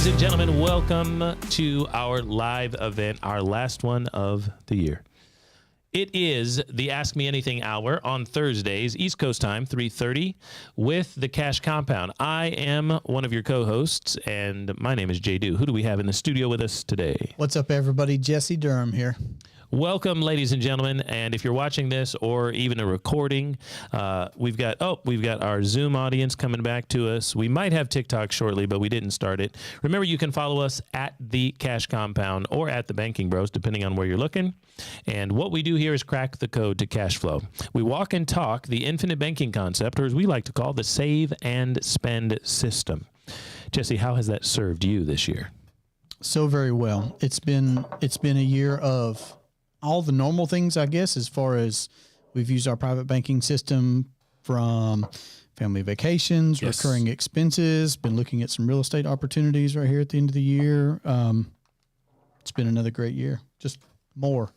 Ladies and gentlemen, welcome to our live event, our last one of the year. It is the Ask Me Anything Hour on Thursdays, East Coast time, 3:30, with the Cash Compound. I am one of your co-hosts, and my name is Jay Dew. Who do we have in the studio with us today? What's up, everybody? Jesse Durham here. Welcome, ladies and gentlemen, and if you're watching this or even a recording, we've got our Zoom audience coming back to us. We might have TikTok shortly, but we didn't start it. Remember, you can follow us at the Cash Compound or at the Banking Bros, depending on where you're looking. And what we do here is crack the code to cash flow. We walk and talk the infinite banking concept, or as we like to call the save and spend system. Jesse, how has that served you this year? So very well. It's been a year of all the normal things, I guess, as far as we've used our private banking system from family vacations, yes, recurring expenses, been looking at some real estate opportunities right here at the end of the year. It's been another great year. Just more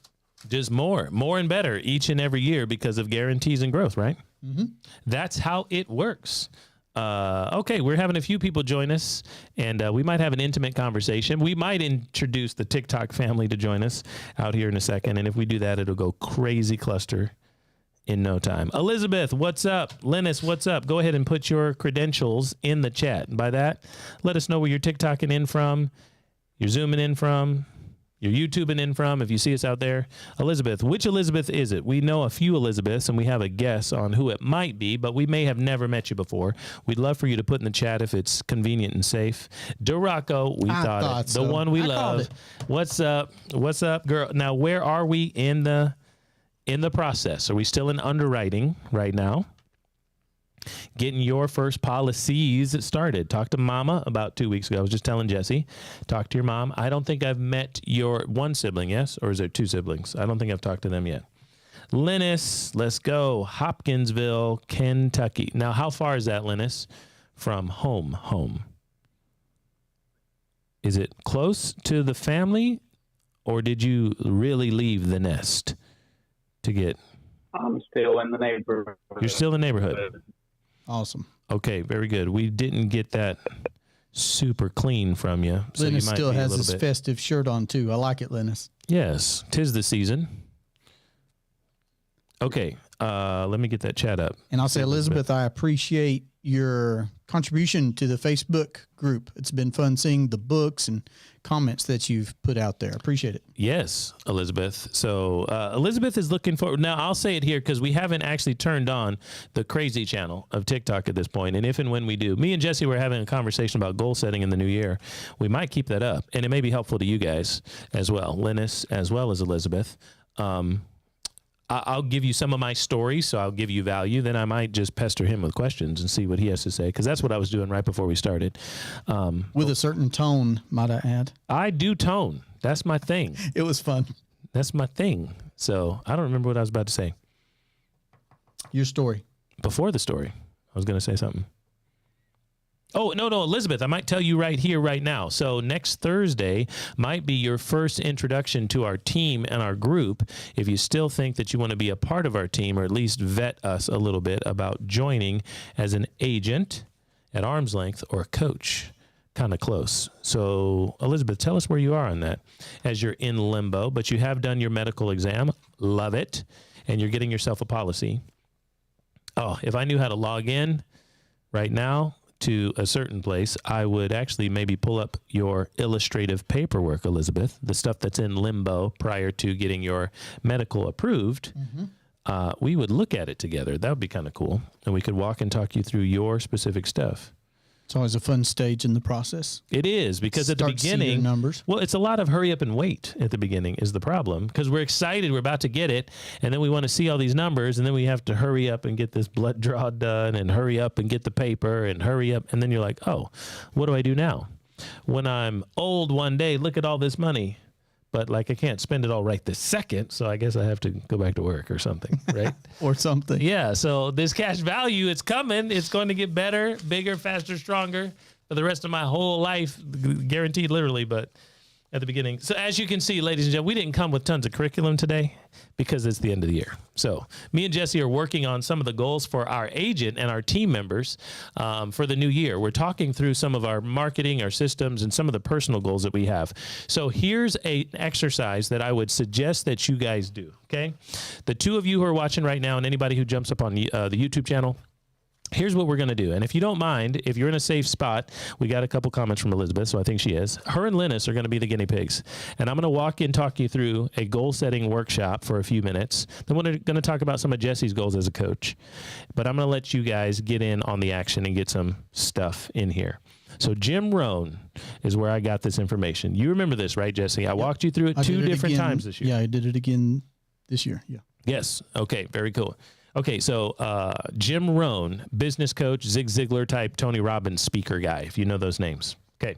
and better each and every year because of guarantees and growth, right? Mm-hmm. That's how it works. Okay, we're having a few people join us, and we might have an intimate conversation. We might introduce the TikTok family to join us out here in a second, and if we do that, it'll go crazy cluster in no time. Elizabeth, what's up? Linus, what's up? Go ahead and put your credentials in the chat. And by that, let us know where you're TikToking in from, you're Zooming in from, you're YouTubing in from, if you see us out there. Elizabeth, which Elizabeth is it? We know a few Elizabeths, and we have a guess on who it might be, but we may have never met you before. We'd love for you to put in the chat if it's convenient and safe. Duraco, we thought it. So. The one we love. What's up? What's up, girl? Now, where are we in the process? Are we still in underwriting right now? Getting your first policies started. Talked to Mama about 2 weeks ago. I was just telling Jesse, talk to your mom. I don't think I've met your one sibling, yes? Or is there two siblings? I don't think I've talked to them yet. Linus, let's go. Hopkinsville, Kentucky. Now, how far is that, Linus, from home? Is it close to the family, or did you really leave the nest to get? I'm still in the neighborhood. You're still in the neighborhood. Awesome. Okay, very good. We didn't get that super clean from you. So Linus you might still be has his bit... festive shirt on, too. I like it, Linus. Yes, 'tis the season. Okay, let me get that chat up. And I'll say, Elizabeth, I appreciate your contribution to the Facebook group. It's been fun seeing the books and comments that you've put out there. Appreciate it. Yes, Elizabeth. So Elizabeth is looking forward. Now, I'll say it here because we haven't actually turned on the crazy channel of TikTok at this point. And if and when we do, me and Jesse were having a conversation about goal setting in the new year. We might keep that up, and it may be helpful to you guys as well, Linus as well as Elizabeth. I'll give you some of my stories, so I'll give you value. Then I might just pester him with questions and see what he has to say, because that's what I was doing right before we started. With a certain tone, might I add? I do tone. That's my thing. It was fun. That's my thing. So I don't remember what I was about to say. Your story. Before the story, I was going to say something. Oh, no, Elizabeth, I might tell you right here, right now. So next Thursday might be your first introduction to our team and our group. If you still think that you want to be a part of our team, or at least vet us a little bit about joining as an agent at arm's length or a coach, kind of close. So Elizabeth, tell us where you are on that as you're in limbo, but you have done your medical exam. Love it. And you're getting yourself a policy. Oh, if I knew how to log in right now to a certain place, I would actually maybe pull up your illustrative paperwork, Elizabeth, the stuff that's in limbo prior to getting your medical approved. Mm-hmm. We would look at it together. That would be kind of cool. And we could walk and talk you through your specific stuff. It's always a fun stage in the process. It is, because at the beginning, numbers. Well, it's a lot of hurry up and wait at the beginning is the problem, because we're excited, we're about to get it, and then we want to see all these numbers, and then we have to hurry up and get this blood draw done, and hurry up and get the paper, and hurry up, and then you're like, oh, what do I do now? When I'm old one day, look at all this money. But like, I can't spend it all right this second, so I guess I have to go back to work or something, right? Or something. Yeah, so this cash value, it's coming. It's going to get better, bigger, faster, stronger for the rest of my whole life, guaranteed literally. But at the beginning. So as you can see, ladies and gentlemen, we didn't come with tons of curriculum today because it's the end of the year. So me and Jesse are working on some of the goals for our agent and our team members for the new year. We're talking through some of our marketing, our systems, and some of the personal goals that we have. So here's an exercise that I would suggest that you guys do, okay? The two of you who are watching right now and anybody who jumps up on the YouTube channel, here's what we're going to do. And if you don't mind, if you're in a safe spot, we got a couple comments from Elizabeth, so I think she is. Her and Linus are going to be the guinea pigs. And I'm going to walk in, talk you through a goal-setting workshop for a few minutes. Then we're going to talk about some of Jesse's goals as a coach. But I'm going to let you guys get in on the action and get some stuff in here. So Jim Rohn is where I got this information. You remember this, right, Jesse? I walked you through it two different times this year. Yeah, I did it again this year. Yeah. Yes. Okay. Very cool. Okay, so Jim Rohn, business coach, Zig Ziglar type, Tony Robbins speaker guy, if you know those names. Okay.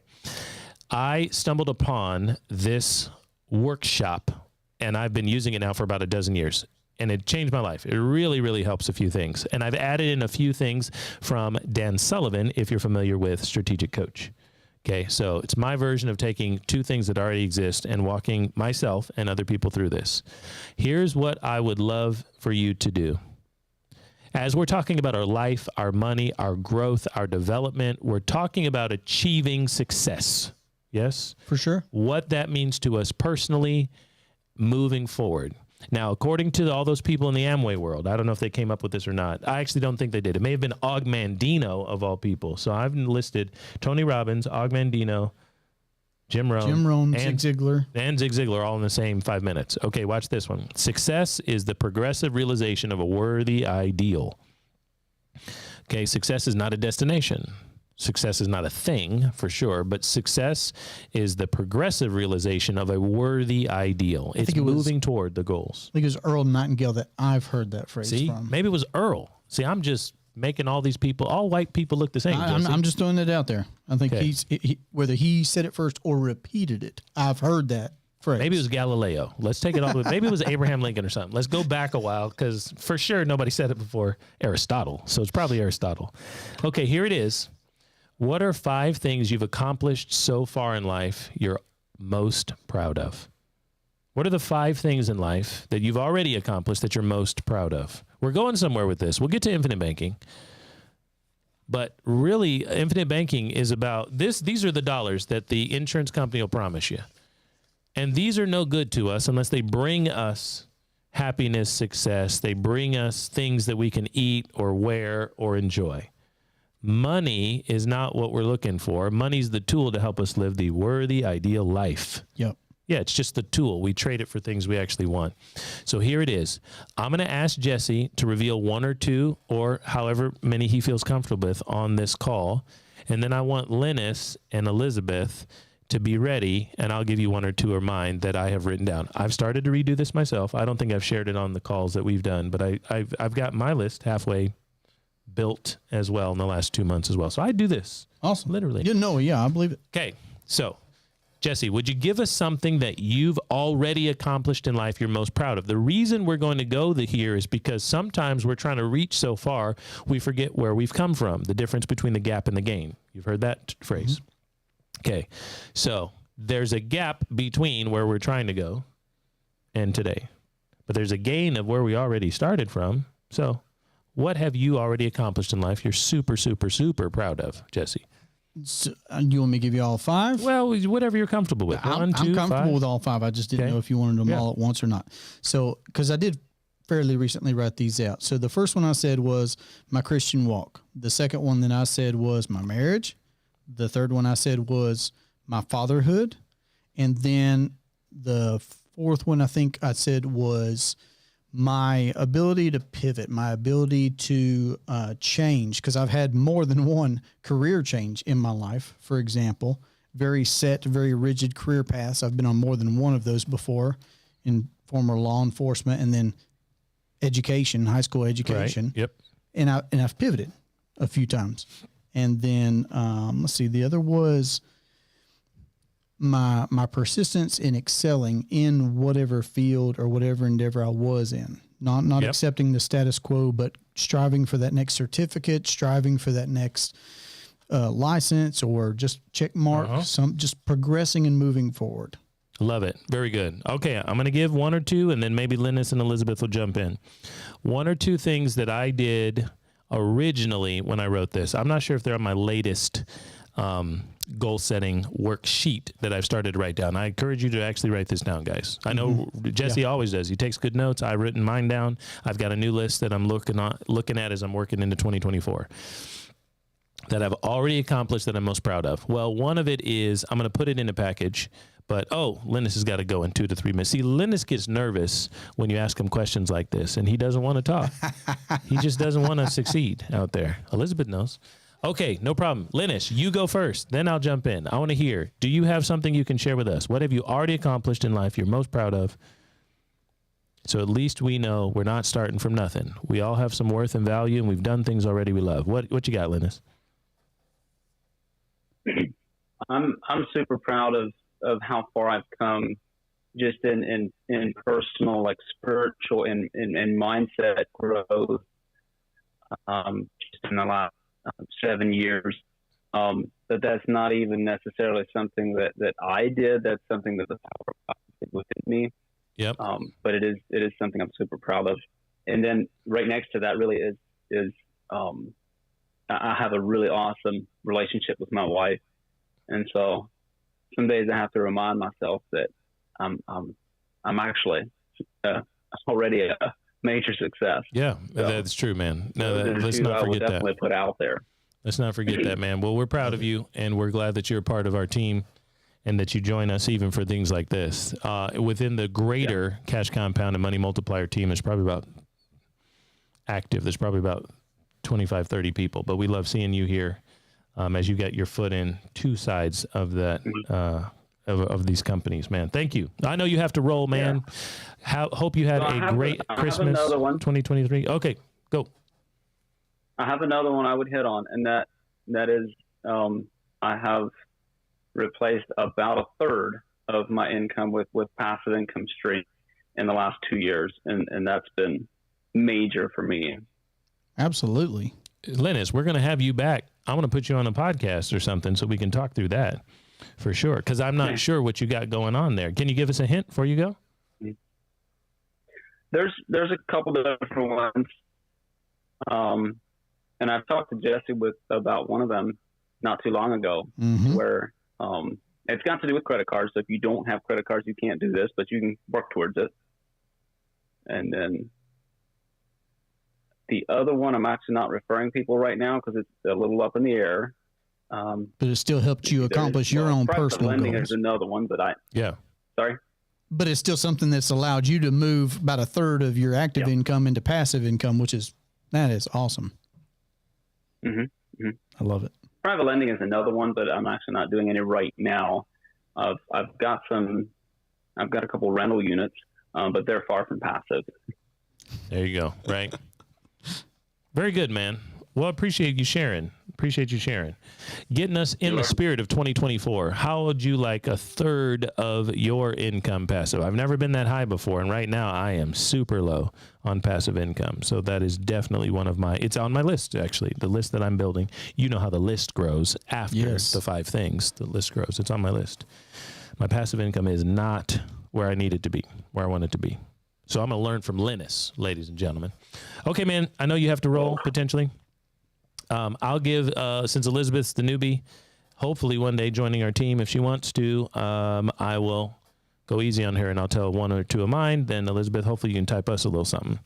I stumbled upon this workshop, and I've been using it now for about a dozen years, and it changed my life. It really, really helps a few things. And I've added in a few things from Dan Sullivan, if you're familiar with Strategic Coach. Okay, so it's my version of taking two things that already exist and walking myself and other people through this. Here's what I would love for you to do. As we're talking about our life, our money, our growth, our development, we're talking about achieving success. Yes? For sure. What that means to us personally moving forward. Now, according to all those people in the Amway world, I don't know if they came up with this or not. I actually don't think they did. It may have been Og Mandino of all people. So I've listed Tony Robbins, Og Mandino, Jim Rohn, Zig Ziglar. And Zig Ziglar all in the same 5 minutes. Okay, watch this one. Success is the progressive realization of a worthy ideal. Okay, success is not a destination. Success is not a thing, for sure, but success is the progressive realization of a worthy ideal. It's moving toward the goals. I think it was Earl Nightingale that I've heard that phrase from. Maybe it was Earl. See, I'm just making all these people, all white people look the same. I'm just throwing it out there. I think whether he said it first or repeated it, I've heard that phrase. Maybe it was Galileo. Let's take it all the way. Maybe it was Abraham Lincoln or something. Let's go back a while because for sure nobody said it before Aristotle. So it's probably Aristotle. Okay, here it is. What are 5 things you've accomplished so far in life you're most proud of? What are the 5 things in life that you've already accomplished that you're most proud of? We're going somewhere with this. We'll get to infinite banking. But really, infinite banking is about this. These are the dollars that the insurance company will promise you. And these are no good to us unless they bring us happiness, success. They bring us things that we can eat or wear or enjoy. Money is not what we're looking for. Money's the tool to help us live the worthy, ideal life. Yep. Yeah, it's just the tool. We trade it for things we actually want. So here it is. I'm going to ask Jesse to reveal 1 or 2 or however many he feels comfortable with on this call. And then I want Linus and Elizabeth to be ready, and I'll give you 1 or 2 of mine that I have written down. I've started to redo this myself. I don't think I've shared it on the calls that we've done, but I've got my list halfway built as well in the last 2 months as well. So I do this. Awesome. Literally. You know, yeah, I believe it. Okay, so Jesse, would you give us something that you've already accomplished in life you're most proud of? The reason we're going to go here is because sometimes we're trying to reach so far, we forget where we've come from, the difference between the gap and the gain. You've heard that phrase. Mm-hmm. Okay, so there's a gap between where we're trying to go and today. But there's a gain of where we already started from. So what have you already accomplished in life you're super, super, super proud of, Jesse? So, you want me to give you all 5? Well, whatever you're comfortable with. I'm comfortable 5. with all 5. I just didn't know if you wanted them all at once or not. So, because I did fairly recently write these out. So the first one I said was my Christian walk. The second one that I said was my marriage. The third one I said was my fatherhood. And then the fourth one I think I said was my ability to pivot, my ability to change, because I've had more than one career change in my life. For example, very set, very rigid career paths. I've been on more than one of those before in former law enforcement and then education, high school education. Right. Yep. And I've pivoted a few times. And then let's see, the other was my persistence in excelling in whatever field or whatever endeavor I was in, not accepting the status quo, but striving for that next certificate, striving for that next license or just check mark, just progressing and moving forward. Love it. Very good. Okay, I'm going to give one or two, and then maybe Linus and Elizabeth will jump in. One or two things that I did originally when I wrote this. I'm not sure if they're on my latest goal setting worksheet that I've started to write down. I encourage you to actually write this down, guys. I know Jesse always does. He takes good notes. I've written mine down. I've got a new list that I'm looking at as I'm working into 2024 that I've already accomplished that I'm most proud of. Well, one of it is I'm going to put it in a package. But, Linus has got to go in 2 to 3 minutes. See, Linus gets nervous when you ask him questions like this, and he doesn't want to talk. He just doesn't want to succeed out there. Elizabeth knows. Okay, no problem. Linus, you go first. Then I'll jump in. I want to hear, do you have something you can share with us? What have you already accomplished in life you're most proud of? So at least we know we're not starting from nothing. We all have some worth and value, and we've done things already we love. What you got, Linus? I'm super proud of how far I've come just in personal, like spiritual and mindset growth just in the last 7 years. That's not even necessarily something that I did. That's something that the power of God did within me. Yep. But it is something I'm super proud of. And then right next to that really is I have a really awesome relationship with my wife. And so some days I have to remind myself that I'm actually already a major success. Yeah, so, that's true, man. No, let's not forget that. Definitely put out there. Let's not forget that, man. Well, we're proud of you, and we're glad that you're a part of our team and that you join us even for things like this. Within the greater Cash Compound and Money Multiplier team, there's probably about 25, 30 people, but we love seeing you here. As you get your foot in two sides of that of these companies, man. Thank you. I know you have to roll, man. Hope you had a great Christmas 2023. Okay, go. I have another one I would hit on, and that is I have replaced about a third of my income with passive income stream in the last 2 years, and that's been major for me. Absolutely. Linus, we're going to have you back. I want to put you on a podcast or something so we can talk through that for sure. Because I'm not sure what you got going on there. Can you give us a hint before you go? There's a couple of different ones. And I've talked to Jesse about one of them not too long ago, where it's got to do with credit cards. So if you don't have credit cards, you can't do this, but you can work towards it. And then the other one, I'm actually not referring people right now because it's a little up in the air. But it still helped you accomplish your own personal lending goals. Is another one, but sorry. But it's still something that's allowed you to move about a third of your active income into passive income, that is awesome. I love it. Private lending is another one, but I'm actually not doing any right now. I've got a couple rental units, but they're far from passive. There you go. Right. Very good, man. Well, I appreciate you sharing. Getting us in the spirit of 2024. How would you like a third of your income passive? I've never been that high before, and right now I am super low on passive income. So that is definitely it's on my list, actually, the list that I'm building. You know how the list grows after the 5 things. The list grows. It's on my list. My passive income is not where I need it to be, where I want it to be. So I'm going to learn from Linus, ladies and gentlemen. Okay, man, I know you have to roll potentially. I'll give, since Elizabeth's the newbie, hopefully one day joining our team if she wants to, I will go easy on her and I'll tell one or two of mine. Then Elizabeth, hopefully you can type us a little something.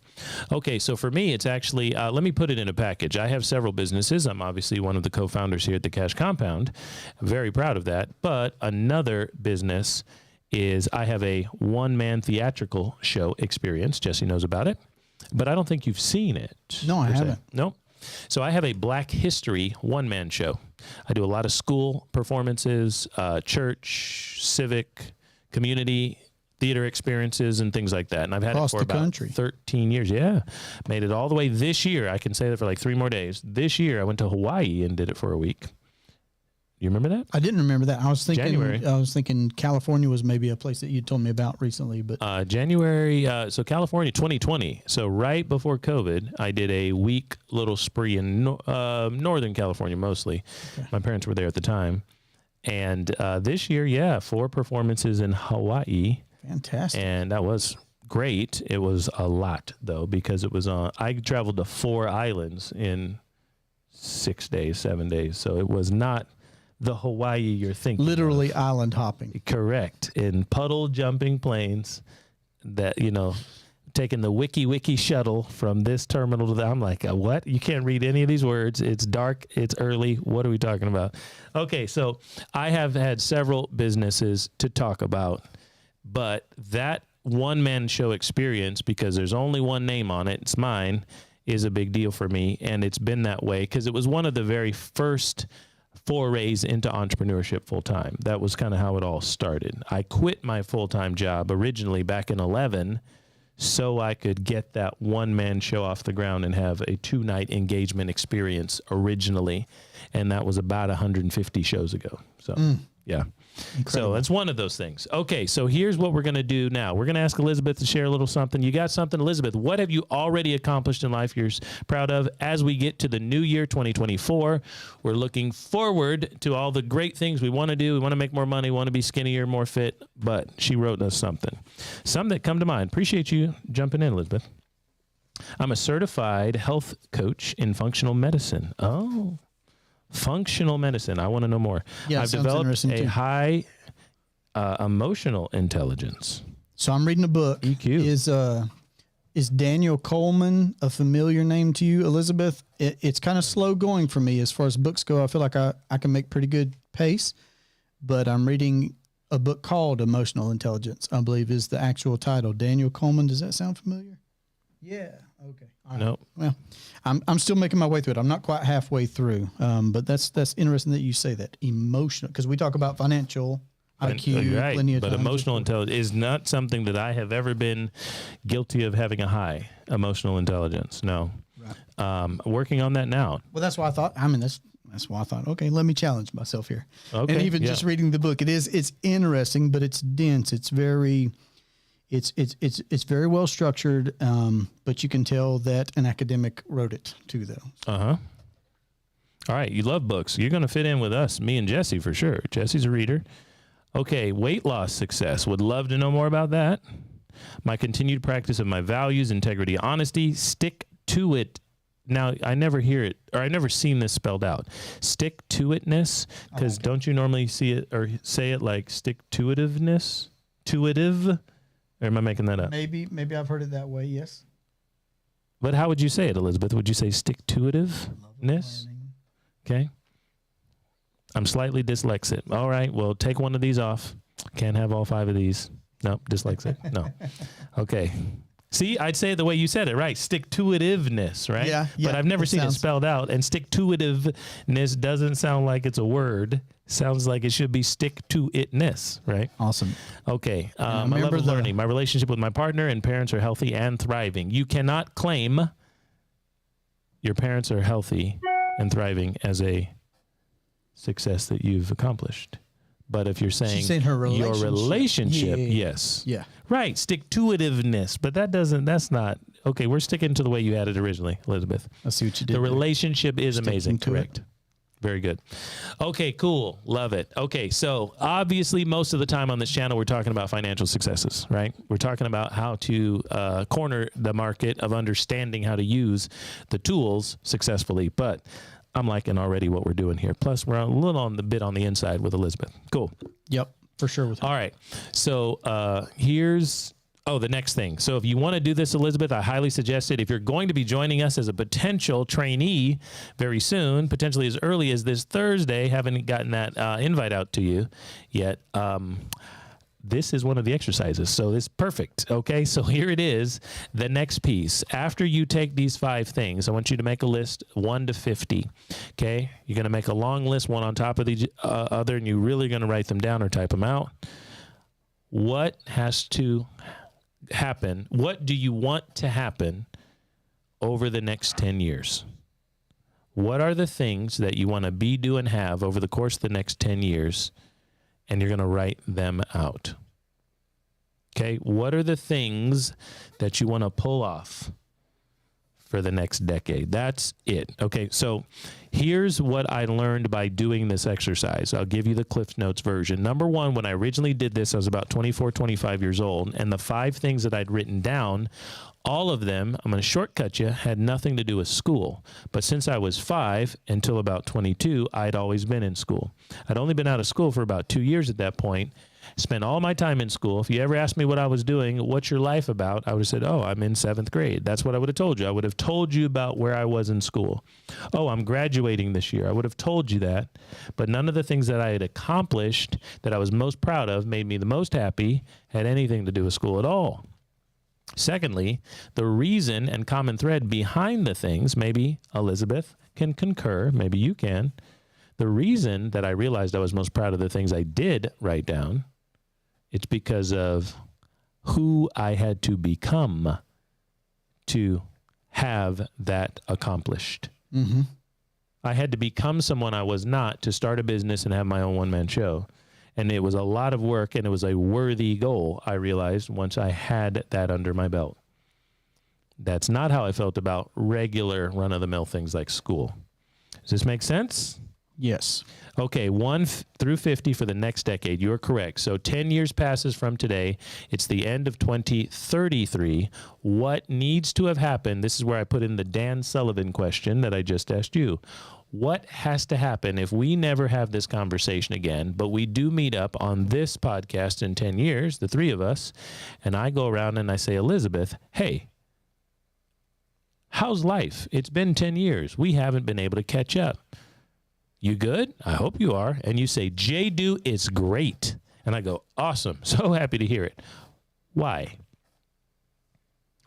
Okay, so for me, it's actually, let me put it in a package. I have several businesses. I'm obviously one of the co-founders here at the Cash Compound. I'm very proud of that. But another business is I have a one-man theatrical show experience. Jesse knows about it, but I don't think you've seen it. No, I haven't. No. So I have a Black History one-man show. I do a lot of school performances, church, civic, community, theater experiences, and things like that. And I've had it for about 13 years. Yeah. Made it all the way this year. I can say that for like 3 more days. This year, I went to Hawaii and did it for a week. You remember that? I didn't remember that. I was thinking January. I was thinking California was maybe a place that you told me about recently, but January. So California, 2020. So right before COVID, I did a week little spree in Northern California mostly. Okay. My parents were there at the time, And this year, 4 performances in Hawaii. Fantastic. And that was great. It was a lot, though, because it was I traveled to 4 islands in 6 days, 7 days. So it was not the Hawaii you're thinking. Literally island hopping. Correct. In puddle jumping planes that, taking the wiki shuttle from this terminal to that. I'm like, what? You can't read any of these words. It's dark. It's early. What are we talking about? Okay, so I have had several businesses to talk about, but that one-man show experience, because there's only one name on it, it's mine, is a big deal for me, and it's been that way because it was one of the very first forays into entrepreneurship full-time. That was kind of how it all started. I quit my full-time job originally back in 2011 so I could get that one-man show off the ground and have a 2-night engagement experience originally, and that was about 150 shows ago. So, yeah. Incredible. So that's one of those things. Okay, so here's what we're going to do now. We're going to ask Elizabeth to share a little something. You got something, Elizabeth? What have you already accomplished in life you're proud of as we get to the new year, 2024? We're looking forward to all the great things we want to do. We want to make more money, want to be skinnier, more fit, but she wrote us something. Some that come to mind. Appreciate you jumping in, Elizabeth. I'm a certified health coach in functional medicine. Oh, functional medicine. I want to know more. Yeah, I've developed a high emotional intelligence. So I'm reading a book. EQ. Is Daniel Coleman a familiar name to you, Elizabeth? It's kind of slow going for me as far as books go. I feel like I can make pretty good pace, but I'm reading a book called Emotional Intelligence, I believe is the actual title. Daniel Coleman. Does that sound familiar? Yeah. Okay. All right. Nope. Well, I'm still making my way through it. I'm not quite halfway through. But that's interesting that you say that. Emotional, because we talk about financial IQ, right. plenty of But times. emotional intelligence is not something that I have ever been guilty of having a high emotional intelligence. No. Right. Working on that now. Well, that's why I thought. That's why I thought. Okay, let me challenge myself here. Okay. And even just reading the book, it's interesting, but it's dense. It's very. It's very well structured, but you can tell that an academic wrote it too, though. All right, you love books. You're going to fit in with us, me and Jesse for sure. Jesse's a reader. Okay, weight loss success. Would love to know more about that. My continued practice of my values, integrity, honesty, stick to it. Now, I never hear it, or I never seen this spelled out. Stick to itness, because don't you normally see it or say it like stick to itiveness? Tuitive? Or am I making that up? Maybe I've heard it that way. Yes. But how would you say it, Elizabeth? Would you say stick-to-itiveness? Okay. I'm slightly dyslexic. All right. Well, take one of these off. Can't have all 5 of these. Nope. Dyslexic. No. Okay. See, I'd say it the way you said it, right? Stick-to-itiveness, right? Yeah. But I've never seen it spelled out. And stick-to-itiveness doesn't sound like it's a word. Sounds like it should be stick-to-itness, right? Awesome. Okay. I love learning. My relationship with my partner and parents are healthy and thriving. You cannot claim your parents are healthy and thriving as a success that you've accomplished. But if you're saying her relationship. your relationship, yes. Yeah. Right. Stick-to-itiveness. But that's not. Okay, we're sticking to the way you had it originally, Elizabeth. I see what you did. The relationship is Sticking amazing. to Correct. it. Very good. Okay, cool. Love it. Okay, so obviously most of the time on this channel, we're talking about financial successes, right? We're talking about how to corner the market of understanding how to use the tools successfully. But I'm liking already what we're doing here. Plus, we're a little on the inside with Elizabeth. Cool. Yep, for sure. All right. So here's... the next thing. So if you want to do this, Elizabeth, I highly suggest it. If you're going to be joining us as a potential trainee very soon, potentially as early as this Thursday, haven't gotten that invite out to you yet, this is one of the exercises. So it's perfect. Okay, so here it is, the next piece. After you take these 5 things, I want you to make a list 1 to 50. Okay, you're going to make a long list, one on top of the other, and you're really going to write them down or type them out. What has to happen? What do you want to happen over the next 10 years? What are the things that you want to be, do, and have over the course of the next 10 years? And you're going to write them out. Okay. What are the things that you want to pull off for the next decade? That's it. Okay. So Here's what I learned by doing this exercise. I'll give you the Cliff Notes version. Number one, when I originally did this, I was about 24, 25 years old, and the 5 things that I'd written down, all of them, I'm going to shortcut you, had nothing to do with school. But since I was 5 until about 22, I'd always been in school. I'd only been out of school for about 2 years at that point. Spent all my time in school. If you ever asked me what I was doing, what's your life about? I would have said, oh, I'm in 7th grade. That's what I would have told you. I would have told you about where I was in school. Oh, I'm graduating this year. I would have told you that. But none of the things that I had accomplished that I was most proud of, made me the most happy, had anything to do with school at all. Secondly, the reason and common thread behind the things, maybe Elizabeth can concur, maybe you can, the reason that I realized I was most proud of the things I did write down, it's because of who I had to become to have that accomplished. Mm-hmm. I had to become someone I was not to start a business and have my own one-man show. And it was a lot of work, and it was a worthy goal, I realized, once I had that under my belt. That's not how I felt about regular run-of-the-mill things like school. Does this make sense? Yes. Okay, 1 through 50 for the next decade. You're correct. So 10 years passes from today. It's the end of 2033. What needs to have happened? This is where I put in the Dan Sullivan question that I just asked you. What has to happen if we never have this conversation again, but we do meet up on this podcast in 10 years, the 3 of us, and I go around and I say, Elizabeth, hey, how's life? It's been 10 years. We haven't been able to catch up. You good? I hope you are. And you say, J-Do, it's great. And I go, awesome. So happy to hear it. Why?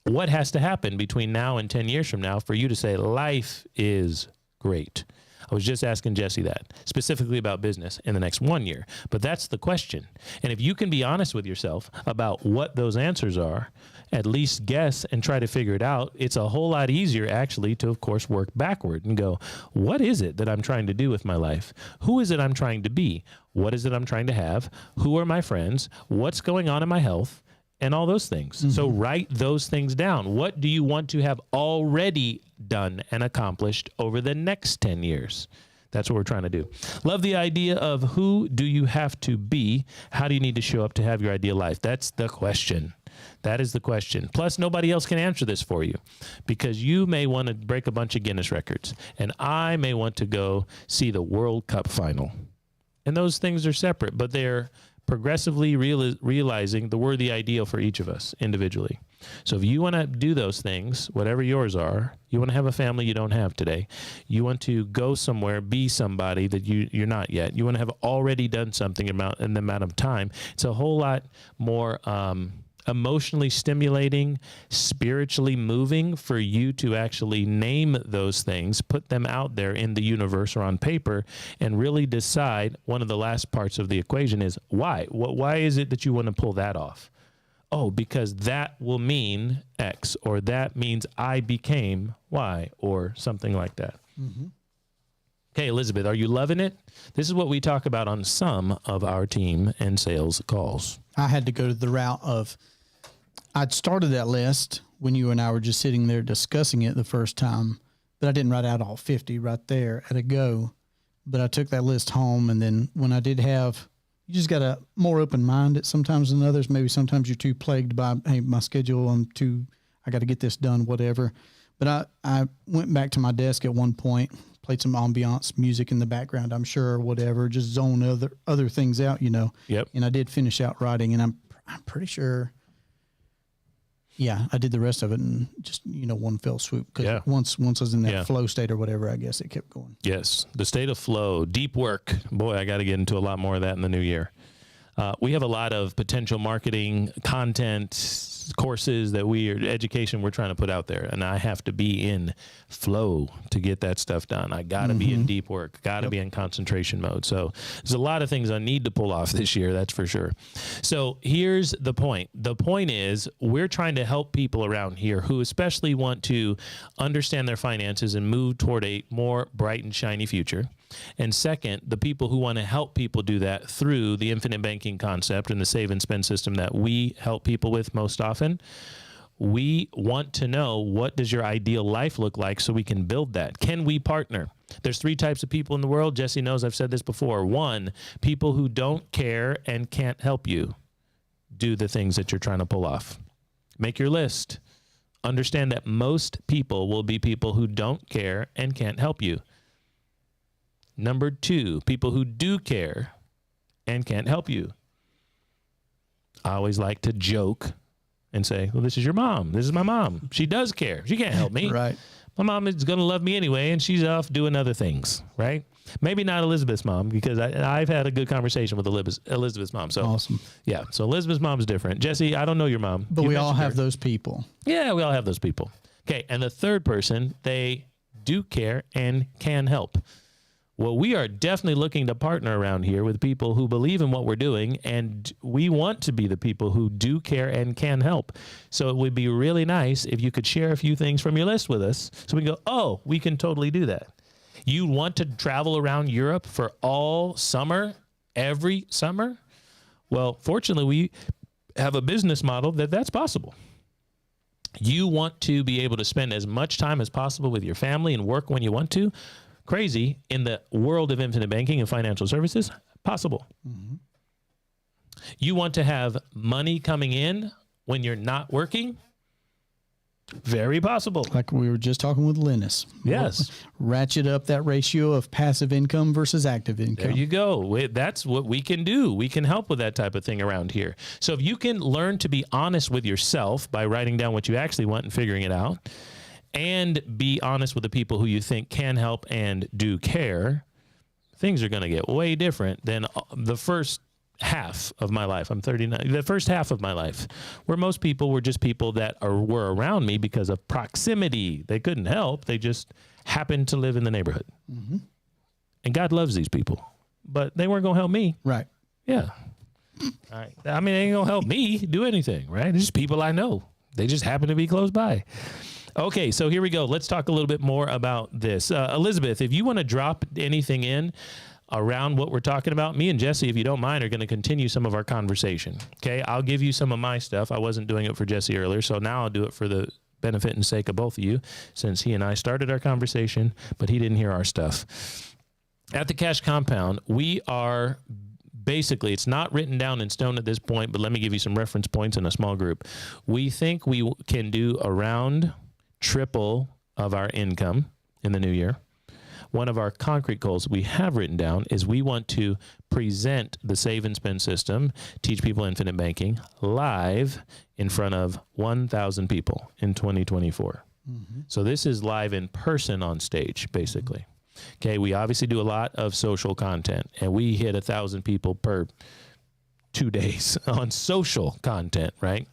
What has to happen between now and 10 years from now for you to say life is great? I was just asking Jesse that, specifically about business in the next 1 year. But that's the question. And if you can be honest with yourself about what those answers are, at least guess and try to figure it out, it's a whole lot easier actually to, of course, work backward and go, what is it that I'm trying to do with my life? Who is it I'm trying to be? What is it I'm trying to have? Who are my friends? What's going on in my health? And all those things. Mm-hmm. So write those things down. What do you want to have already done and accomplished over the next 10 years? That's what we're trying to do. Love the idea of who do you have to be? How do you need to show up to have your ideal life? That's the question. That is the question. Plus, nobody else can answer this for you because you may want to break a bunch of Guinness records and I may want to go see the World Cup final. And those things are separate, but they're progressively realizing the worthy ideal for each of us individually. So if you want to do those things, whatever yours are, you want to have a family you don't have today, you want to go somewhere, be somebody that you're not yet, you want to have already done something in the amount of time, it's a whole lot more emotionally stimulating, spiritually moving for you to actually name those things, put them out there in the universe or on paper, and really decide. One of the last parts of the equation is why. Why is it that you want to pull that off? Oh, because that will mean X, or that means I became Y, or something like that. Mm-hmm. Okay, Elizabeth, are you loving it? This is what we talk about on some of our team and sales calls. I had to go to the route of, I'd started that list when you and I were just sitting there discussing it the first time, but I didn't write out all 50 right there at a go. But I took that list home, and then when I did have, you just got a more open mind at sometimes than others. Maybe sometimes you're too plagued by, hey, my schedule, I got to get this done, whatever. But I went back to my desk at one point, played some ambiance music in the background, I'm sure, or whatever, just zone other things out, Yep. And I did finish out writing, and I'm pretty sure. Yeah, I did the rest of it in just, one fell swoop. Because once I was in that flow state or whatever, I guess it kept going. Yes, the state of flow, deep work. Boy, I got to get into a lot more of that in the new year. We have a lot of potential marketing content, courses that education we're trying to put out there. And I have to be in flow to get that stuff done. I got to be in deep work, got to be in concentration mode. So there's a lot of things I need to pull off this year. That's for sure. So here's the point. The point is we're trying to help people around here who especially want to understand their finances and move toward a more bright and shiny future. And second, the people who want to help people do that through the infinite banking concept and the save and spend system that we help people with most often. We want to know, what does your ideal life look like so we can build that? Can we partner? There's 3 types of people in the world. Jesse knows I've said this before. 1, people who don't care and can't help you do the things that you're trying to pull off. Make your list. Understand that most people will be people who don't care and can't help you. Number 2, people who do care and can't help you. I always like to joke and say, well, this is your mom. This is my mom. She does care. She can't help me. Right. My mom is going to love me anyway, and she's off doing other things, right? Maybe not Elizabeth's mom, because I've had a good conversation with Elizabeth's mom. So Awesome. Yeah, so Elizabeth's mom's different. Jesse, I don't know your mom. But You we all mentioned have her. those people. Yeah, we all have those people. Okay, and the third person, they do care and can help. Well, we are definitely looking to partner around here with people who believe in what we're doing, and we want to be the people who do care and can help. So it would be really nice if you could share a few things from your list with us so we can go, oh, we can totally do that. You want to travel around Europe for all summer, every summer? Well, fortunately, we have a business model that's possible. You want to be able to spend as much time as possible with your family and work when you want to. Crazy. In the world of infinite banking and financial services, possible. Mm-hmm. You want to have money coming in when you're not working? Very possible. Like we were just talking with Linus. Yes. Ratchet up that ratio of passive income versus active income. There you go. That's what we can do. We can help with that type of thing around here. So if you can learn to be honest with yourself by writing down what you actually want and figuring it out, and be honest with the people who you think can help and do care, things are going to get way different than the first half of my life. I'm 39. The first half of my life, where most people were just people that were around me because of proximity. They couldn't help. They just happened to live in the neighborhood. Mm-hmm. And God loves these people, but they weren't going to help me. Right. Yeah. All right. I mean, they ain't going to help me do anything, right? They're just people I know. They just happen to be close by. Okay, so here we go. Let's talk a little bit more about this. Elizabeth, if you want to drop anything in around what we're talking about, me and Jesse, if you don't mind, are going to continue some of our conversation. Okay, I'll give you some of my stuff. I wasn't doing it for Jesse earlier, so now I'll do it for the benefit and sake of both of you, since he and I started our conversation, but he didn't hear our stuff. At the Cash Compound, we are basically, it's not written down in stone at this point, but let me give you some reference points in a small group. We think we can do around triple of our income in the new year. One of our concrete goals we have written down is we want to present the Save and Spend system, teach people infinite banking, live in front of 1,000 people in 2024. Mm-hmm. So this is live in person on stage, basically. Okay, we obviously do a lot of social content, and we hit 1,000 people per 2 days on social content, right?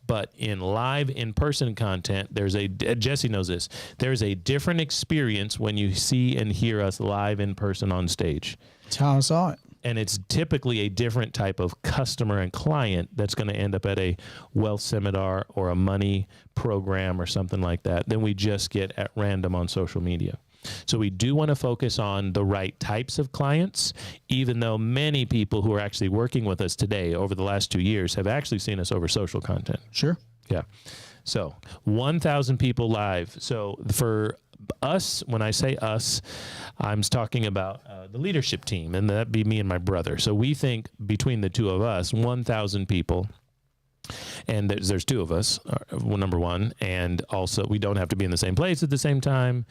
But in live in-person content, Jesse knows this, there's a different experience when you see and hear us live in person on stage. That's how I saw it. And it's typically a different type of customer and client that's going to end up at a wealth seminar or a money program or something like that than we just get at random on social media. So we do want to focus on the right types of clients, even though many people who are actually working with us today over the last 2 years have actually seen us over social content. Sure. Yeah. So 1,000 people live. So for us, when I say us, I'm talking about the leadership team, and that'd be me and my brother. So we think between the two of us, 1,000 people. And there's 2 of us, number one, and also we don't have to be in the same place at the same time.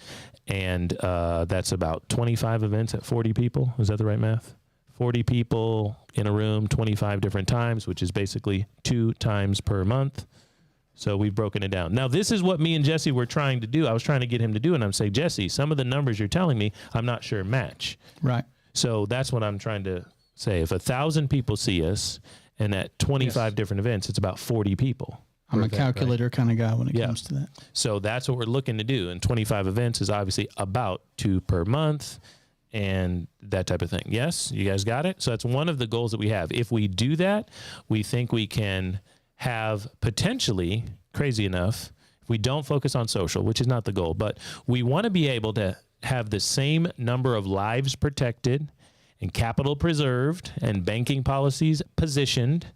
And that's about 25 events at 40 people. Is that the right math? 40 people in a room, 25 different times, which is basically 2 times per month. So we've broken it down. Now, this is what me and Jesse were trying to do. I was trying to get him to do, and I'm saying, Jesse, some of the numbers you're telling me, I'm not sure match. Right. So that's what I'm trying to say. If 1,000 people see us, and at 25 different events, it's about 40 people. I'm a calculator kind of guy when it comes to that. So that's what we're looking to do. And 25 events is obviously about 2 per month and that type of thing. Yes, you guys got it? So that's one of the goals that we have. If we do that, we think we can have potentially, crazy enough, if we don't focus on social, which is not the goal, but we want to be able to have the same number of lives protected and capital preserved and banking policies positioned,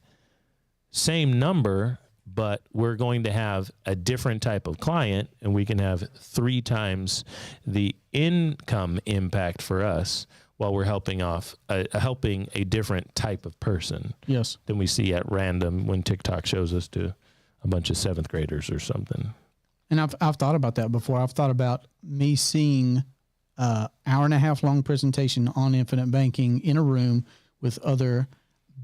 same number, but we're going to have a different type of client, and we can have 3 times the income impact for us while we're helping a different type of person. Yes. Than we see at random when TikTok shows us to a bunch of 7th graders or something. And I've thought about that before. I've thought about me seeing hour and a half long presentation on infinite banking in a room with other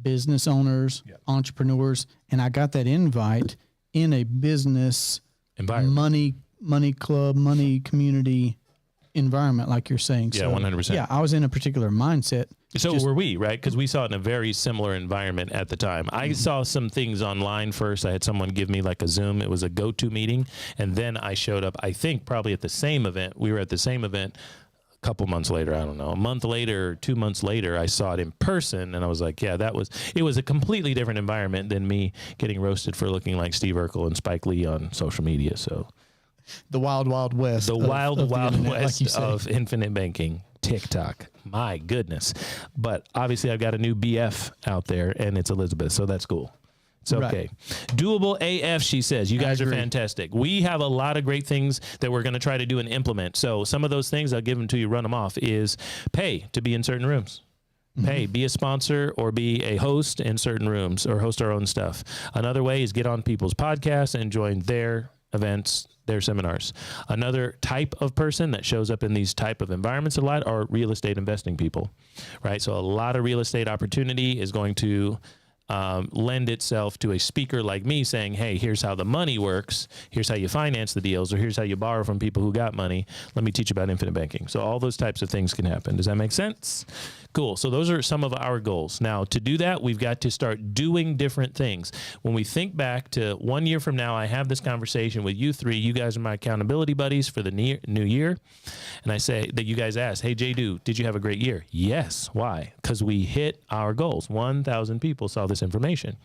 business owners, entrepreneurs, and I got that invite in a business environment, money club, money community environment, like you're saying. Yeah, so, 100%. Yeah, I was in a particular mindset. So were we, right? Because we saw it in a very similar environment at the time. I saw some things online first. I had someone give me like a Zoom. It was a go-to meeting. And then I showed up, I think probably at the same event. We were at the same event a couple months later. I don't know. A month later, or 2 months later, I saw it in person. And I was like, yeah, it was a completely different environment than me getting roasted for looking like Steve Urkel and Spike Lee on social media. So the wild, wild west. The wild internet, west like of infinite banking. TikTok. My goodness. But obviously I've got a new BF out there, and it's Elizabeth, so that's cool. It's okay. Right. Doable AF, she says. You guys are fantastic. We have a lot of great things that we're going to try to do and implement. So some of those things, I'll give them to you, run them off, is pay to be in certain rooms. Pay, be a sponsor or be a host in certain rooms or host our own stuff. Another way is get on people's podcasts and join their events, their seminars. Another type of person that shows up in these type of environments a lot are real estate investing people, right? So a lot of real estate opportunity is going to lend itself to a speaker like me saying, hey, here's how the money works. Here's how you finance the deals, or here's how you borrow from people who got money. Let me teach you about infinite banking. So all those types of things can happen. Does that make sense? Cool. So those are some of our goals. Now, to do that, we've got to start doing different things. When we think back to 1 year from now, I have this conversation with you 3. You guys are my accountability buddies for the new year. And I say that you guys ask, hey, J-Do, did you have a great year? Yes. Why? Because we hit our goals. 1,000 people saw this information.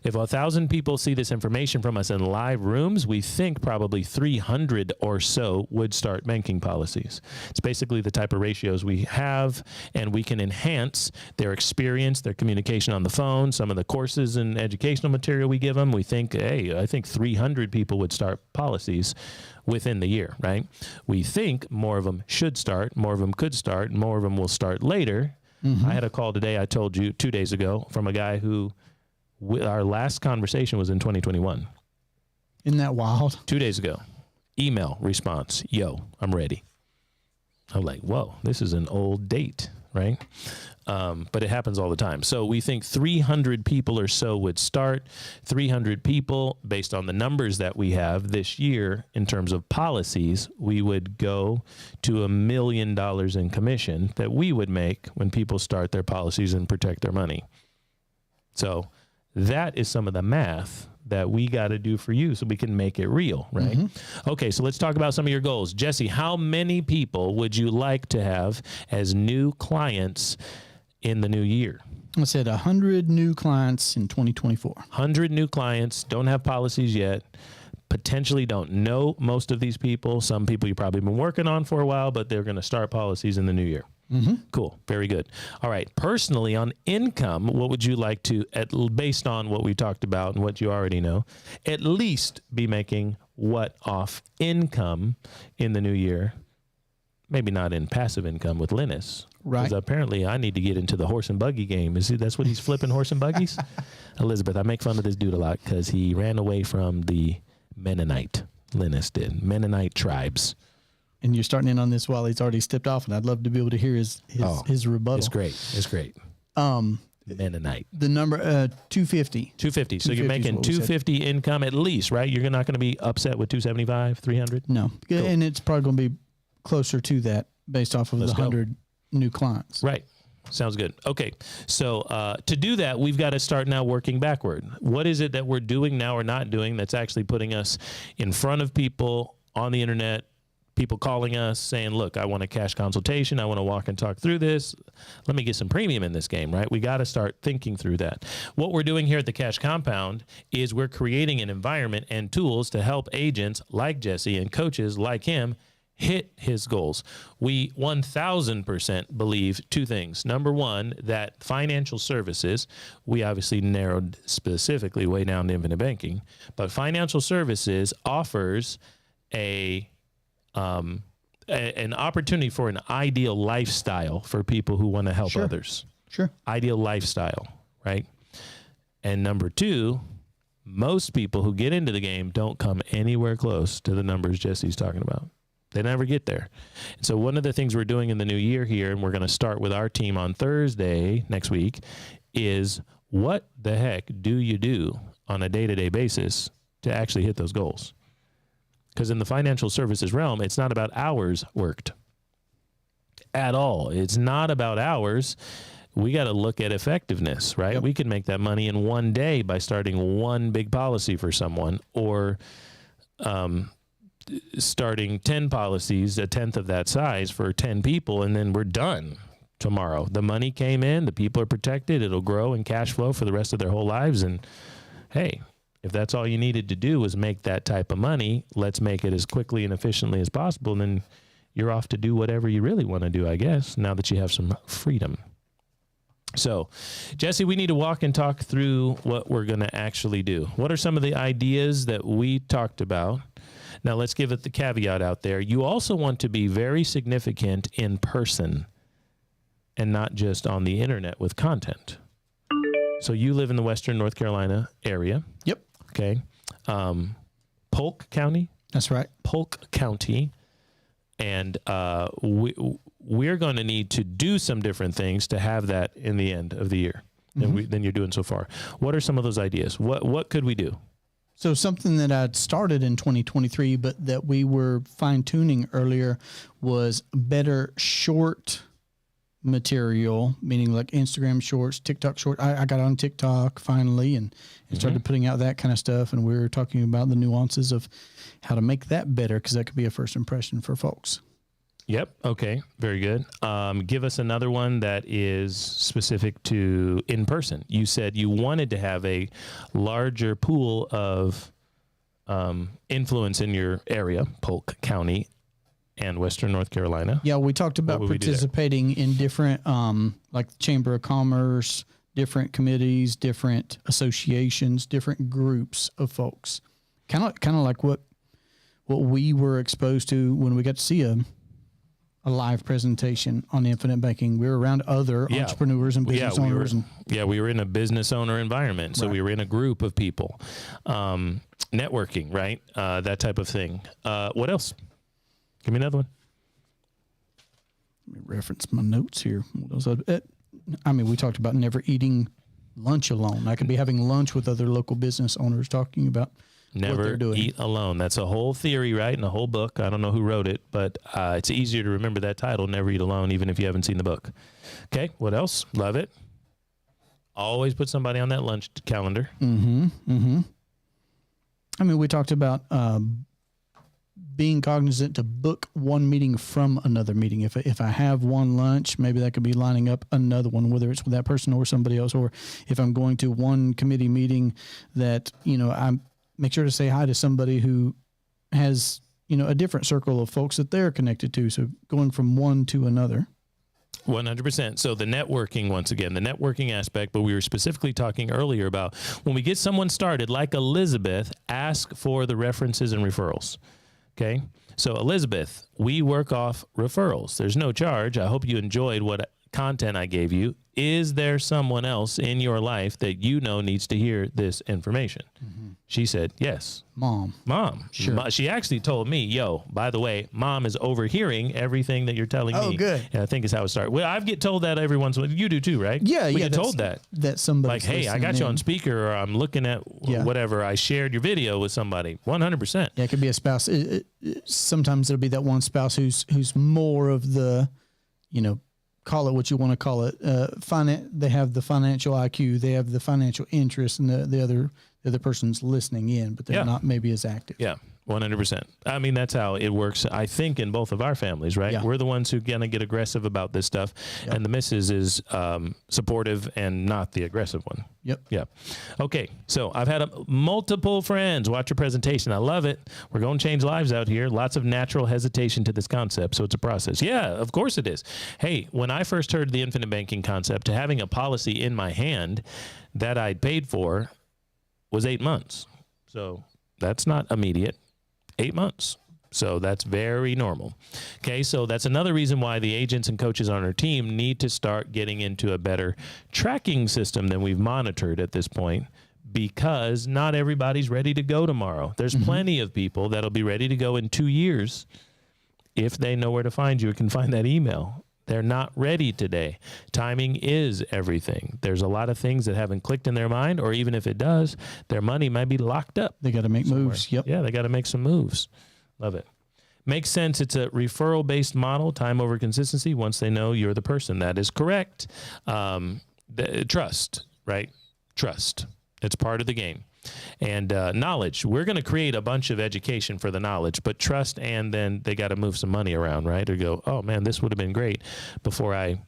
If 1,000 people see this information from us in live rooms, we think probably 300 or so would start banking policies. It's basically the type of ratios we have, and we can enhance their experience, their communication on the phone, some of the courses and educational material we give them. We think, hey, I think 300 people would start policies within the year, right? We think more of them should start, more of them could start, more of them will start later. I had a call today, I told you 2 days ago, from a guy who our last conversation was in 2021. Isn't that wild? 2 days ago. Email response, yo, I'm ready. I'm like, whoa, this is an old date, right? But it happens all the time. So we think 300 people or so would start. 300 people, based on the numbers that we have this year in terms of policies, we would go to $1 million in commission that we would make when people start their policies and protect their money. So that is some of the math that we got to do for you so we can make it real, right? Okay, so let's talk about some of your goals. Jesse, how many people would you like to have as new clients in the new year? I said 100 new clients in 2024. 100 new clients, don't have policies yet, potentially don't know most of these people. Some people you've probably been working on for a while, but they're going to start policies in the new year. Cool. Very good. All right. Personally, on income, what would you like to, based on what we talked about and what you already know, at least be making what off income in the new year? Maybe not in passive income with Linus. Right. Because apparently I need to get into the horse and buggy game. That's what he's flipping, horse and buggies? Elizabeth, I make fun of this dude a lot because he ran away from the Mennonite. Linus did. Mennonite tribes. And you're starting in on this while he's already stepped off, and I'd love to be able to hear his rebuttal. It's great. It's great. Mennonite. The number 250. 250. So you're making 250 income at least, right? You're not going to be upset with 275, 300? No. Cool. And it's probably going to be closer to that based off of the 100 new clients. Right. Sounds good. Okay. So to do that, we've got to start now working backward. What is it that we're doing now or not doing that's actually putting us in front of people on the internet, people calling us saying, look, I want a cash consultation. I want to walk and talk through this. Let me get some premium in this game, right? We got to start thinking through that. What we're doing here at the Cash Compound is we're creating an environment and tools to help agents like Jesse and coaches like him hit his goals. We 1000% believe two things. Number one, that financial services, we obviously narrowed specifically way down to infinite banking, but financial services offers an opportunity for an ideal lifestyle for people who want to help others. Sure. Ideal lifestyle, right? And number two, most people who get into the game don't come anywhere close to the numbers Jesse's talking about. They never get there. And so one of the things we're doing in the new year here, and we're going to start with our team on Thursday next week, is what the heck do you do on a day-to-day basis to actually hit those goals? Because in the financial services realm, it's not about hours worked at all. It's not about hours. We got to look at effectiveness, right? Yep. We can make that money in one day by starting one big policy for someone, or starting 10 policies, a tenth of that size for 10 people, and then we're done tomorrow. The money came in, the people are protected, it'll grow and cash flow for the rest of their whole lives. And hey, if that's all you needed to do was make that type of money, let's make it as quickly and efficiently as possible. And then you're off to do whatever you really want to do, I guess, now that you have some freedom. So, Jesse, we need to walk and talk through what we're going to actually do. What are some of the ideas that we talked about? Now, let's give it the caveat out there. You also want to be very significant in person and not just on the internet with content. So you live in the Western North Carolina area. Yep. Okay. Polk County. That's right. Polk County. And we're going to need to do some different things to have that in the end of the year than you're doing so far. What are some of those ideas? What could we do? So something that I'd started in 2023, but that we were fine-tuning earlier, was better short material, meaning like Instagram shorts, TikTok short. I got on TikTok finally and started putting out that kind of stuff. And we were talking about the nuances of how to make that better, because that could be a first impression for folks. Yep. Okay. Very good. Give us another one that is specific to in person. You said you wanted to have a larger pool of influence in your area, Polk County and Western North Carolina. Yeah, we talked about participating in different, like Chamber of Commerce, different committees, different associations, different groups of folks. Kind of like what we were exposed to when we got to see a live presentation on infinite banking. We were around other entrepreneurs and business owners. We were in a business owner environment. So we were in a group of people, networking, right? That type of thing. What else? Give me another one. Let me reference my notes here. We talked about never eating lunch alone. I could be having lunch with other local business owners talking about never eat alone. That's a whole theory, right? And a whole book. I don't know who wrote it, but it's easier to remember that title, Never Eat Alone, even if you haven't seen the book. Okay, what else? Love it. Always put somebody on that lunch calendar. We talked about being cognizant to book one meeting from another meeting. If I have one lunch, maybe that could be lining up another one, whether it's with that person or somebody else. Or if I'm going to one committee meeting, that, I'm make sure to say hi to somebody who has, a different circle of folks that they're connected to. So going from one to another. 100%. So the networking, once again, the networking aspect, but we were specifically talking earlier about when we get someone started, like Elizabeth, ask for the references and referrals. Okay. So Elizabeth, we work off referrals. There's no charge. I hope you enjoyed what content I gave you. Is there someone else in your life that needs to hear this information? She said, yes. Mom. Sure. She actually told me, by the way, Mom is overhearing everything that you're telling me. Oh, good. And I think is how it started. Well, I get told that every once in a while. You do too, right? Yeah. We get told that. That somebody, like, hey, I got you on speaker, or I'm looking at whatever. I shared your video with somebody. 100%. Yeah, it could be a spouse. Sometimes it'll be that one spouse who's more of the, call it what you want to call it. They have the financial IQ, they have the financial interest, and the other person's listening in, but they're not maybe as active. Yeah. 100%. I mean, that's how it works, I think, in both of our families, right? Yeah. We're the ones who kind of get aggressive about this stuff, and the missus is supportive and not the aggressive one. Yep. Yeah. Okay, so I've had multiple friends watch your presentation. I love it. We're going to change lives out here. Lots of natural hesitation to this concept, so it's a process. Yeah, of course it is. Hey, when I first heard the infinite banking concept, having a policy in my hand that I'd paid for was 8 months. So that's not immediate. 8 months. So that's very normal. Okay, so that's another reason why the agents and coaches on our team need to start getting into a better tracking system than we've monitored at this point, because not everybody's ready to go tomorrow. There's plenty of people that'll be ready to go in 2 years if they know where to find you and can find that email. They're not ready today. Timing is everything. There's a lot of things that haven't clicked in their mind, or even if it does, their money might be locked up. They got to make somewhere. moves. Yep. Yeah, they got to make some moves. Love it. Makes sense. It's a referral-based model, time over consistency, once they know you're the person. That is correct. Trust, right? Trust. It's part of the game. And knowledge. We're going to create a bunch of education for the knowledge, but trust, and then they got to move some money around, right? Or go, oh, man, this would have been great before I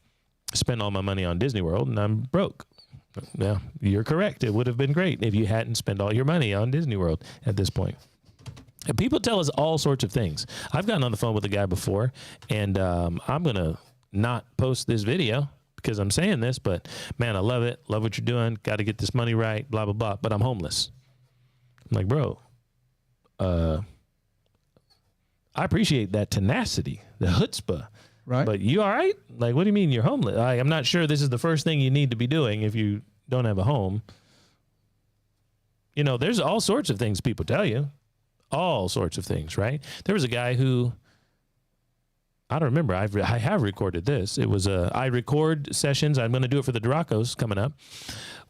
spend all my money on Disney World and I'm broke. Yeah, you're correct. It would have been great if you hadn't spent all your money on Disney World at this point. And people tell us all sorts of things. I've gotten on the phone with a guy before, and I'm going to not post this video because I'm saying this, but man, I love it. Love what you're doing. Got to get this money right, blah, blah, blah. But I'm homeless. I'm like, bro, I appreciate that tenacity, the chutzpah. Right. But you all right? Like, what do you mean you're homeless? I'm not sure this is the first thing you need to be doing if you don't have a home. You know, there's all sorts of things people tell you. All sorts of things, right? There was a guy who, I don't remember. I have recorded this. It was I record sessions. I'm going to do it for the Dracos coming up.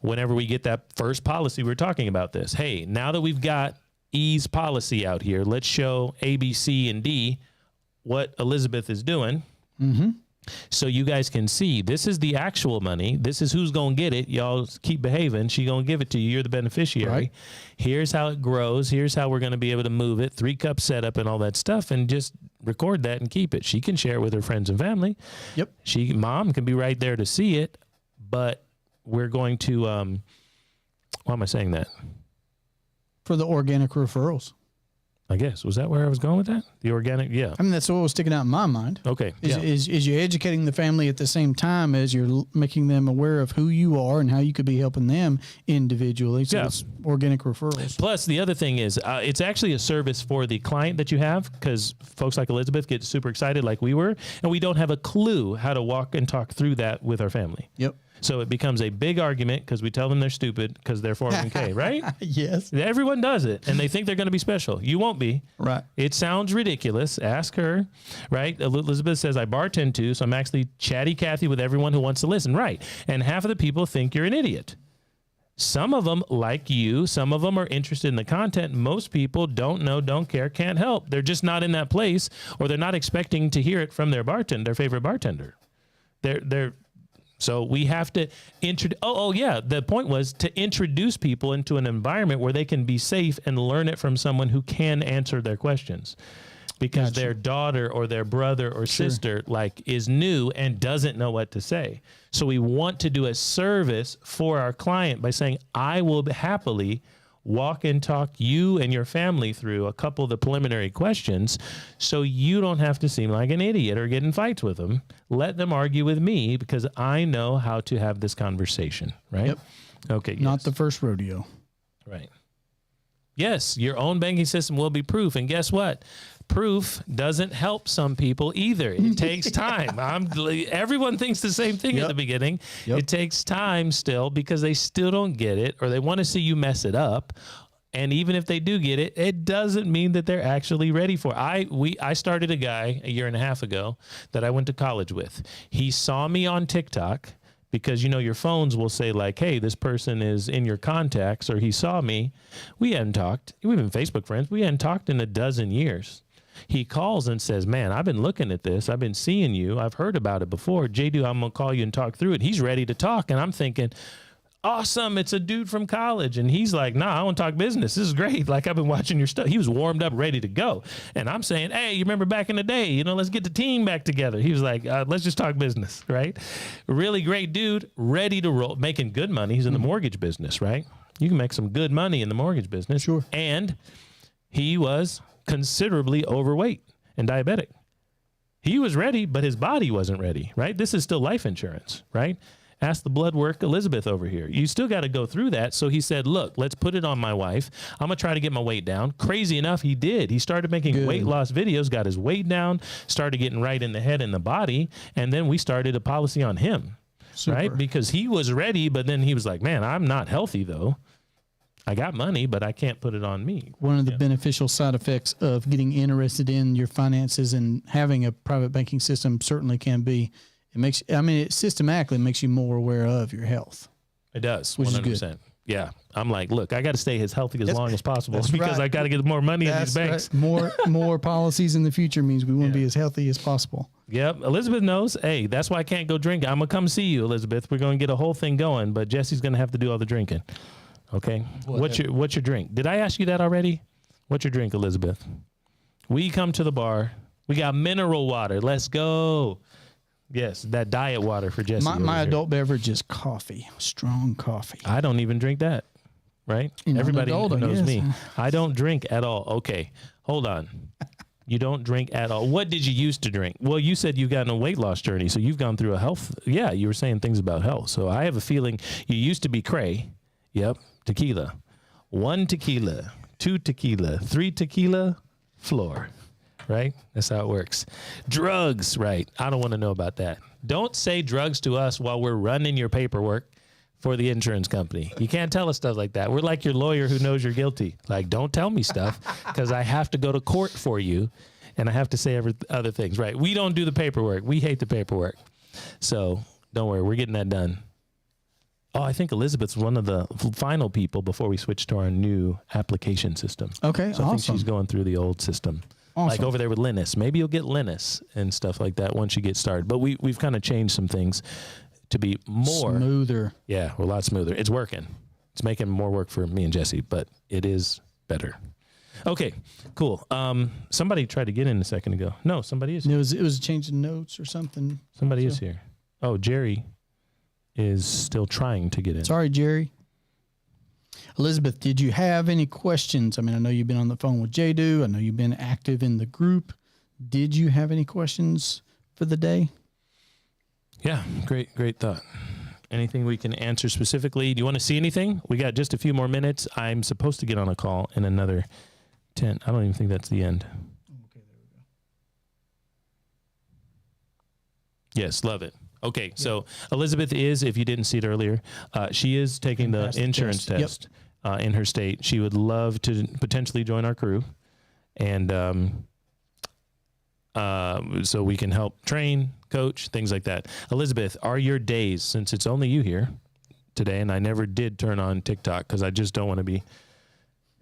Whenever we get that first policy, we're talking about this. Hey, now that we've got E's policy out here, let's show A, B, C, and D what Elizabeth is doing. Mm-hmm. So you guys can see this is the actual money. This is who's going to get it. Y'all keep behaving. She's going to give it to you. You're the beneficiary. Right. Here's how it grows. Here's how we're going to be able to move it. 3-cup setup and all that stuff, and just record that and keep it. She can share it with her friends and family. Yep. Mom can be right there to see it, but we're going to, why am I saying that? For the organic referrals. I guess. Was that where I was going with that? The organic? Yeah. I mean, that's what was sticking out in my mind. Okay. Is you're educating the family at the same time as you're making them aware of who you are and how you could be helping them individually. So it's organic referrals. Plus, the other thing is it's actually a service for the client that you have, because folks like Elizabeth get super excited like we were, and we don't have a clue how to walk and talk through that with our family. Yep. So it becomes a big argument because we tell them they're stupid because they're 401k, right? Yes. Everyone does it, and they think they're going to be special. You won't be. Right. It sounds ridiculous. Ask her, right? Elizabeth says, I bartend too, so I'm actually chatty Cathy with everyone who wants to listen. Right. And half of the people think you're an idiot. Some of them like you. Some of them are interested in the content. Most people don't know, don't care, can't help. They're just not in that place, or they're not expecting to hear it from their favorite bartender. So we have to introduce. The point was to introduce people into an environment where they can be safe and learn it from someone who can answer their questions, because their daughter or their brother or sister is new and doesn't know what to say. So we want to do a service for our client by saying, I will happily walk and talk you and your family through a couple of the preliminary questions, so you don't have to seem like an idiot or get in fights with them. Let them argue with me, because I know how to have this conversation, right? Yep. Okay. Not the first rodeo. Right. Yes, your own banking system will be proof. And guess what? Proof doesn't help some people either. It takes time. Everyone thinks the same thing at the beginning. It takes time still, because they still don't get it, or they want to see you mess it up. And even if they do get it, it doesn't mean that they're actually ready for it. I started a guy 1.5 years ago that I went to college with. He saw me on TikTok, because, your phones will say like, hey, this person is in your contacts, or he saw me. We hadn't talked. We've been Facebook friends. We hadn't talked in 12 years. He calls and says, man, I've been looking at this. I've been seeing you. I've heard about it before. JD, I'm going to call you and talk through it. He's ready to talk. And I'm thinking, awesome. It's a dude from college. And he's like, nah, I want to talk business. This is great. Like, I've been watching your stuff. He was warmed up, ready to go. And I'm saying, hey, you remember back in the day, you know, let's get the team back together. He was like, let's just talk business, right? Really great dude, ready to roll, making good money. He's in the mortgage business, right? You can make some good money in the mortgage business. Sure. And he was considerably overweight and diabetic. He was ready, but his body wasn't ready, right? This is still life insurance, right? Ask the blood work Elizabeth over here. You still got to go through that. So he said, look, let's put it on my wife. I'm going to try to get my weight down. Crazy enough, he did. He started making weight loss videos, got his weight down, started getting right in the head and the body. And then we started a policy on him, right? Because he was ready, but then he was like, man, I'm not healthy though. I got money, but I can't put it on me. One of the beneficial side effects of getting interested in your finances and having a private banking system certainly can be, it systematically makes you more aware of your health. It does, which 100%. Is good. Yeah. I'm like, look, I got to stay as healthy as long as possible because right. I got to get more money in these banks. Right. More policies in the future means we want to be as healthy as possible. Yep. Elizabeth knows. Hey, that's why I can't go drink. I'm going to come see you, Elizabeth. We're going to get a whole thing going, but Jesse's going to have to do all the drinking. Okay. What's your drink? Did I ask you that already? What's your drink, Elizabeth? We come to the bar. We got mineral water. Let's go. Yes, that diet water for Jesse. My adult beverage is coffee, strong coffee. I don't even drink that, right? Everybody knows me. I don't drink at all. Okay, hold on. You don't drink at all. What did you used to drink? Well, you said you've gotten a weight loss journey, so you've gone through a health. Yeah, you were saying things about health. So I have a feeling you used to be cray. Yep, tequila. 1 tequila, 2 tequila, 3 tequila, floor. Right? That's how it works. Drugs, right? I don't want to know about that. Don't say drugs to us while we're running your paperwork for the insurance company. You can't tell us stuff like that. We're like your lawyer who knows you're guilty. Like, don't tell me stuff because I have to go to court for you and I have to say other things, right? We don't do the paperwork. We hate the paperwork. So don't worry. We're getting that done. Oh, I think Elizabeth's one of the final people before we switch to our new application system. Okay, so I think she's going through the old system. Awesome. Like over there with Linus. Maybe you'll get Linus and stuff like that once you get started. But we've kind of changed some things to be more smoother. Yeah, we're a lot smoother. It's working. It's making more work for me and Jesse, but it is better. Okay, cool. Somebody tried to get in a second ago. No, somebody is here. It was changing notes or something. Somebody is here. Oh, Jerry is still trying to get in. Sorry, Jerry. Elizabeth, did you have any questions? I mean, I know you've been on the phone with Jadu. I know you've been active in the group. Did you have any questions for the day? Yeah, great thought. Anything we can answer specifically? Do you want to see anything? We got just a few more minutes. I'm supposed to get on a call in another 10. I don't even think that's the end. Okay, there we go. Yes, love it. Okay, so Elizabeth is, if you didn't see it earlier, she is taking the insurance test in her state. She would love to potentially join our crew, and so we can help train, coach, things like that. Elizabeth, are your days, since it's only you here today, and I never did turn on TikTok because I just don't want to be,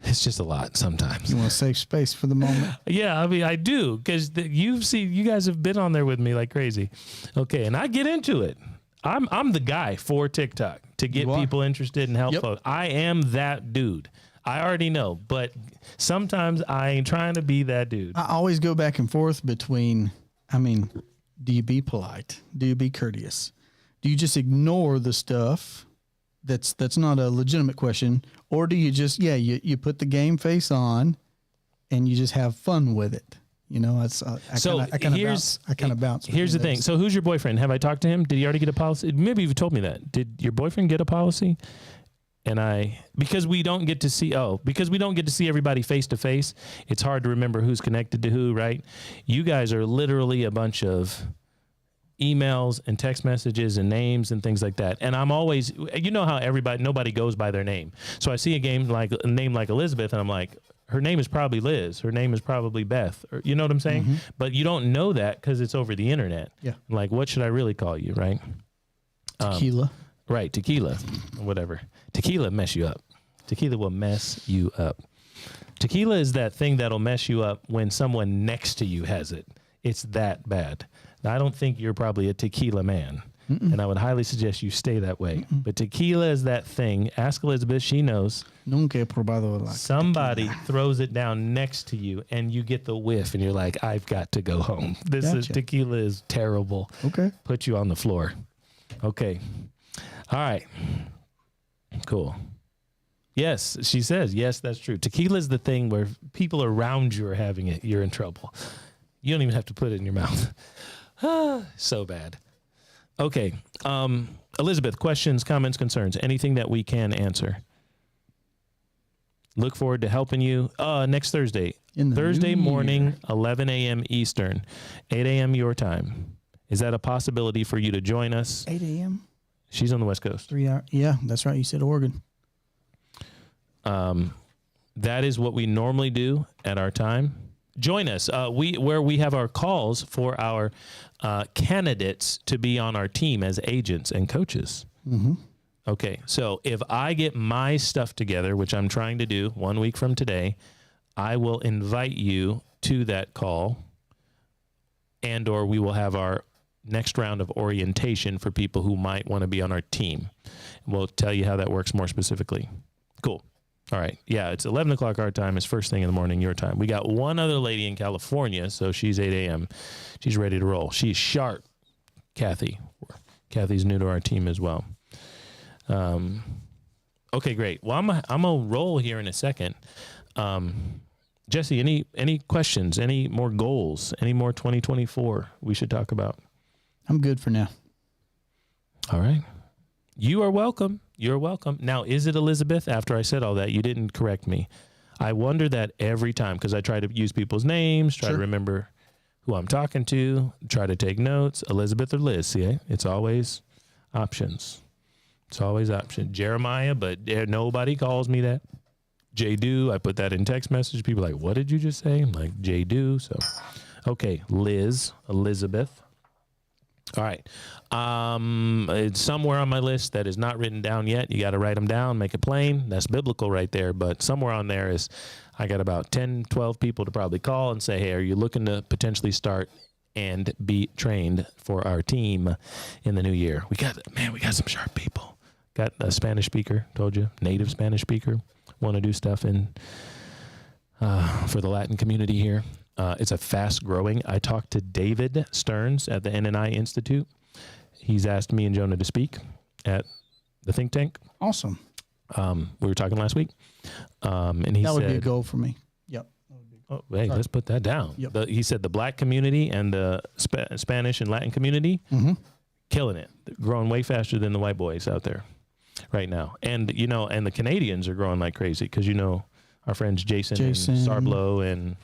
it's just a lot sometimes. You want to save space for the moment? Yeah, I mean, I do, because you guys have been on there with me like crazy. Okay, and I get into it. I'm the guy for TikTok to get people interested and help folks. I am that dude. I already know, but sometimes I ain't trying to be that dude. I always go back and forth between, do you be polite? Do you be courteous? Do you just ignore the stuff that's not a legitimate question? Or do you just, you put the game face on and you just have fun with it? You know, I kind of bounce. Here's the thing. So who's your boyfriend? Have I talked to him? Did he already get a policy? Maybe you've told me that. Did your boyfriend get a policy? And because we don't get to see everybody face to face, it's hard to remember who's connected to who, right? You guys are literally a bunch of emails and text messages and names and things like that. And I'm always, you know how nobody goes by their name. So I see a name like Elizabeth and I'm like, her name is probably Liz. Her name is probably Beth. Or, you know what I'm saying? Mm-hmm. But you don't know that because it's over the internet. Yeah. Like, what should I really call you, right? Tequila. Right, tequila, whatever. Tequila mess you up. Tequila will mess you up. Tequila is that thing that'll mess you up when someone next to you has it. It's that bad. Now, I don't think you're probably a tequila man. and I would highly suggest you stay that way. But tequila is that thing. Ask Elizabeth; she knows. Nunca he probado la Somebody throws it down next to you, and you get the whiff, and you're like, "I've got to go home. This is tequila is terrible." Okay. Put you on the floor. Okay. All right. Cool. Yes, she says, yes, that's true. Tequila is the thing where people around you are having it. You're in trouble. You don't even have to put it in your mouth. So bad. Okay. Elizabeth, questions, comments, concerns, anything that we can answer. Look forward to helping you next Thursday. Thursday morning, 11 a.m. Eastern, 8 a.m. your time. Is that a possibility for you to join us? 8 a.m.? She's on the West Coast. 3 hours. Yeah, that's right. You said Oregon. That is what we normally do at our time. Join us. Where we have our calls for our candidates to be on our team as agents and coaches. Mm-hmm. Okay, so if I get my stuff together, which I'm trying to do 1 week from today, I will invite you to that call, and or we will have our next round of orientation for people who might want to be on our team. We'll tell you how that works more specifically. Cool. All right. Yeah, it's 11 o'clock our time. It's first thing in the morning your time. We got one other lady in California, so she's 8 a.m. She's ready to roll. She's sharp, Kathy. Kathy's new to our team as well. Okay, great. Well, I'm gonna roll here in a second. Jesse, any questions? Any more goals? Any more 2024 we should talk about? I'm good for now. All right. You are welcome. You're welcome. Now, is it Elizabeth? After I said all that, you didn't correct me. I wonder that every time because I try to use people's names, try to remember who I'm talking to, try to take notes. Elizabeth or Liz, see, it's always options. It's always option. Jeremiah, but nobody calls me that. J-Do, I put that in text message. People are like, what did you just say? I'm like, J-Do. So, okay, Liz, Elizabeth. All right. It's somewhere on my list that is not written down yet. You got to write them down, make it plain. That's biblical right there. But somewhere on there is, I got about 10, 12 people to probably call and say, hey, are you looking to potentially start and be trained for our team in the new year? We got some sharp people. Got a Spanish speaker, told you, native Spanish speaker. Want to do stuff in for the Latin community here. It's a fast growing. I talked to David Stearns at the NNI Institute. He's asked me and Jonah to speak at the think tank. Awesome. We were talking last week. And he that would said, be a goal for me. Yep. Oh, hey, let's put that down. Yep. He said the black community and the Spanish and Latin community, killing it. They're growing way faster than the white boys out there right now. And, and the Canadians are growing like crazy because, our friends Jason. And Sarblo and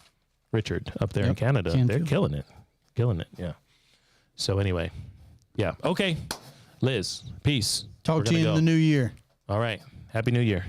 Richard up there in Canada, they're killing it. Yeah. So anyway, yeah. Okay. Liz, peace. Talk to you in the new year. All right. Happy New Year.